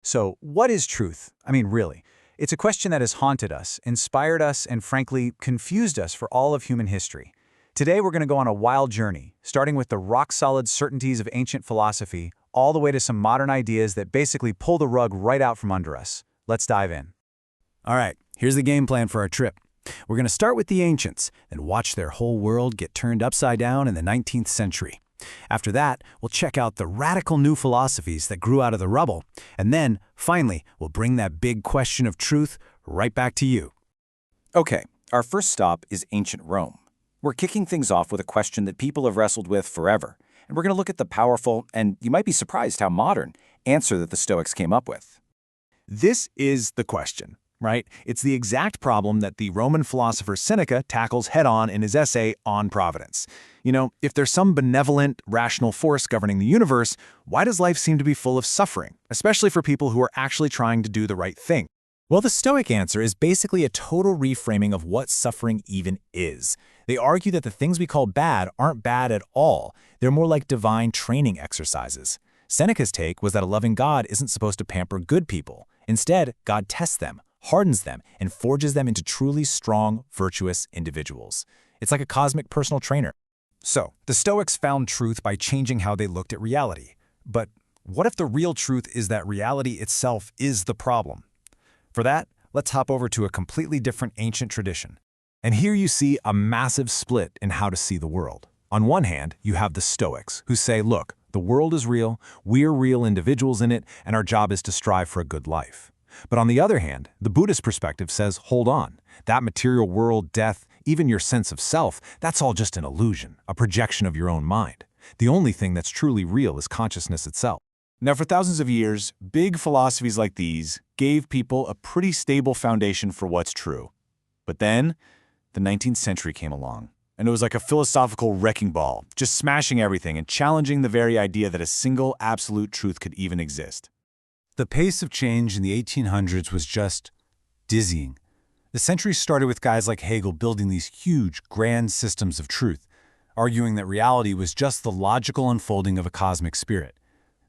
So, what is truth? I mean, really. It's a question that has haunted us, inspired us, and frankly, confused us for all of human history. Today, we're going to go on a wild journey, starting with the rock-solid certainties of ancient philosophy, all the way to some modern ideas that basically pull the rug right out from under us. Let's dive in. All right, here's the game plan for our trip. We're going to start with the ancients, then watch their whole world get turned upside down in the 19th century. After that, we'll check out the radical new philosophies that grew out of the rubble, and then, finally, we'll bring that big question of truth right back to you. Okay, our first stop is ancient Rome. We're kicking things off with a question that people have wrestled with forever, and we're going to look at the powerful, and you might be surprised how modern, answer that the Stoics came up with. This is the question, right? It's the exact problem that the Roman philosopher Seneca tackles head-on in his essay on providence. You know, if there's some benevolent, rational force governing the universe, why does life seem to be full of suffering, especially for people who are actually trying to do the right thing? Well, the Stoic answer is basically a total reframing of what suffering even is. They argue that the things we call bad aren't bad at all. They're more like divine training exercises. Seneca's take was that a loving God isn't supposed to pamper good people. Instead, God tests them, hardens them, and forges them into truly strong, virtuous individuals. It's like a cosmic personal trainer. So, the Stoics found truth by changing how they looked at reality. But what if the real truth is that reality itself is the problem? For that, let's hop over to a completely different ancient tradition. And here you see a massive split in how to see the world. On one hand, you have the Stoics, who say, look, the world is real, we're real individuals in it, and our job is to strive for a good life. But on the other hand, the Buddhist perspective says, hold on, that material world, death, even your sense of self, that's all just an illusion, a projection of your own mind. The only thing that's truly real is consciousness itself. Now, for thousands of years, big philosophies like these gave people a pretty stable foundation for what's true. But then, the 19th century came along, and it was like a philosophical wrecking ball, just smashing everything and challenging the very idea that a single absolute truth could even exist. The pace of change in the 1800s was just dizzying. The century started with guys like Hegel building these huge, grand systems of truth, arguing that reality was just the logical unfolding of a cosmic spirit.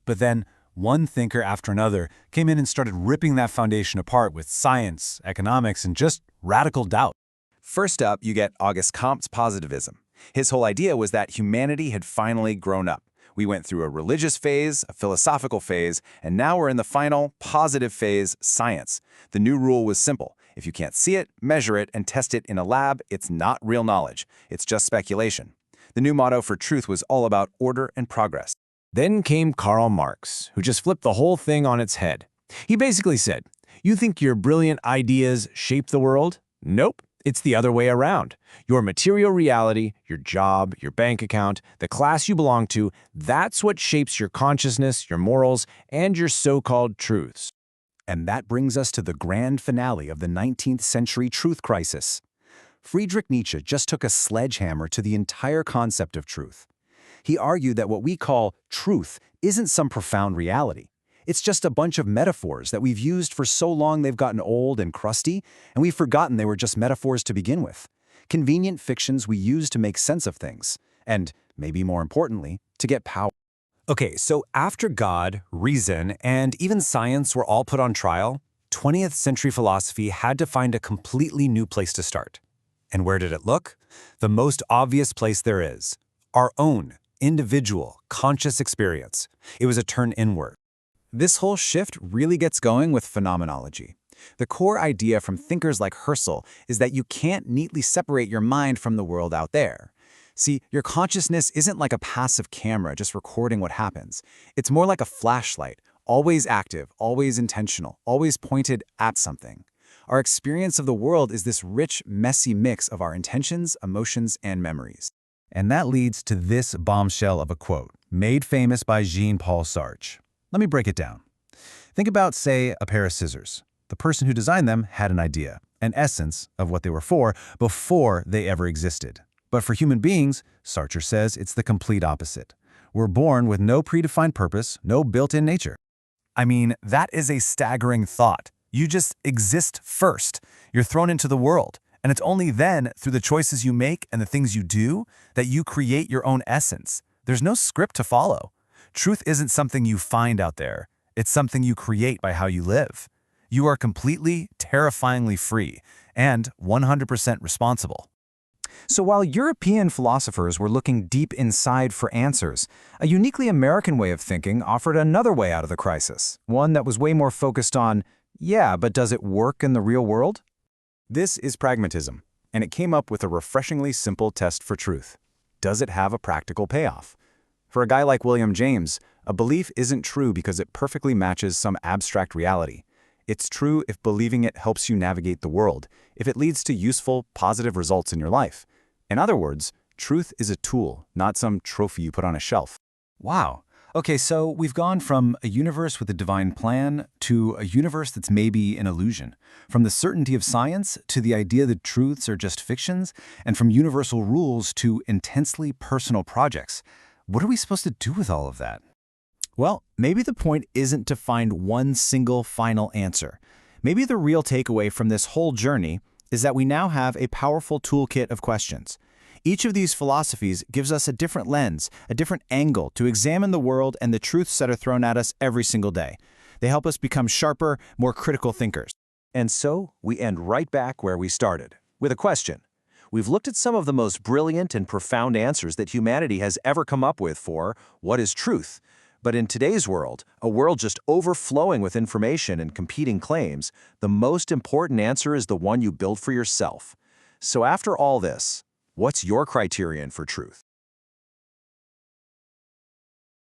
But then, one thinker after another came in and started ripping that foundation apart with science, economics, and just radical doubt. First up, you get Auguste Comte's positivism. His whole idea was that humanity had finally grown up. We went through a religious phase, a philosophical phase, and now we're in the final, positive phase, science. The new rule was simple. If you can't see it, measure it, and test it in a lab, it's not real knowledge. It's just speculation. The new motto for truth was all about order and progress. Then came Karl Marx, who just flipped the whole thing on its head. He basically said, you think your brilliant ideas shape the world? Nope. It's the other way around. Your material reality, your job, your bank account, the class you belong to, that's what shapes your consciousness, your morals, and your so-called truths. And that brings us to the grand finale of the 19th century truth crisis. Friedrich Nietzsche just took a sledgehammer to the entire concept of truth. He argued that what we call truth isn't some profound reality. It's just a bunch of metaphors that we've used for so long they've gotten old and crusty, and we've forgotten they were just metaphors to begin with. Convenient fictions we use to make sense of things, and, maybe more importantly, to get power. Okay, so after God, reason, and even science were all put on trial, 20th century philosophy had to find a completely new place to start. And where did it look? The most obvious place there is. Our own, individual, conscious experience. It was a turn inward. This whole shift really gets going with phenomenology. The core idea from thinkers like Husserl is that you can't neatly separate your mind from the world out there. See, your consciousness isn't like a passive camera just recording what happens. It's more like a flashlight, always active, always intentional, always pointed at something. Our experience of the world is this rich, messy mix of our intentions, emotions, and memories. And that leads to this bombshell of a quote, made famous by Jean-Paul Sartre. Let me break it down. Think about, say, a pair of scissors. The person who designed them had an idea, an essence of what they were for, before they ever existed. But for human beings, Sartre says it's the complete opposite. We're born with no predefined purpose, no built-in nature. I mean, that is a staggering thought. You just exist first. You're thrown into the world. And it's only then, through the choices you make and the things you do, that you create your own essence. There's no script to follow. Truth isn't something you find out there. It's something you create by how you live. You are completely, terrifyingly free, and 100% responsible. So while European philosophers were looking deep inside for answers, a uniquely American way of thinking offered another way out of the crisis, one that was way more focused on, yeah, but does it work in the real world? This is pragmatism, and it came up with a refreshingly simple test for truth. Does it have a practical payoff? For a guy like William James, a belief isn't true because it perfectly matches some abstract reality. It's true if believing it helps you navigate the world, if it leads to useful, positive results in your life. In other words, truth is a tool, not some trophy you put on a shelf. Wow. Okay, so we've gone from a universe with a divine plan to a universe that's maybe an illusion. From the certainty of science to the idea that truths are just fictions, and from universal rules to intensely personal projects. What are we supposed to do with all of that? Well, maybe the point isn't to find one single final answer. Maybe the real takeaway from this whole journey is that we now have a powerful toolkit of questions. Each of these philosophies gives us a different lens, a different angle to examine the world and the truths that are thrown at us every single day. They help us become sharper, more critical thinkers. And so, we end right back where we started, with a question. We've looked at some of the most brilliant and profound answers that humanity has ever come up with for what is truth. But in today's world, a world just overflowing with information and competing claims, the most important answer is the one you build for yourself. So after all this, what's your criterion for truth?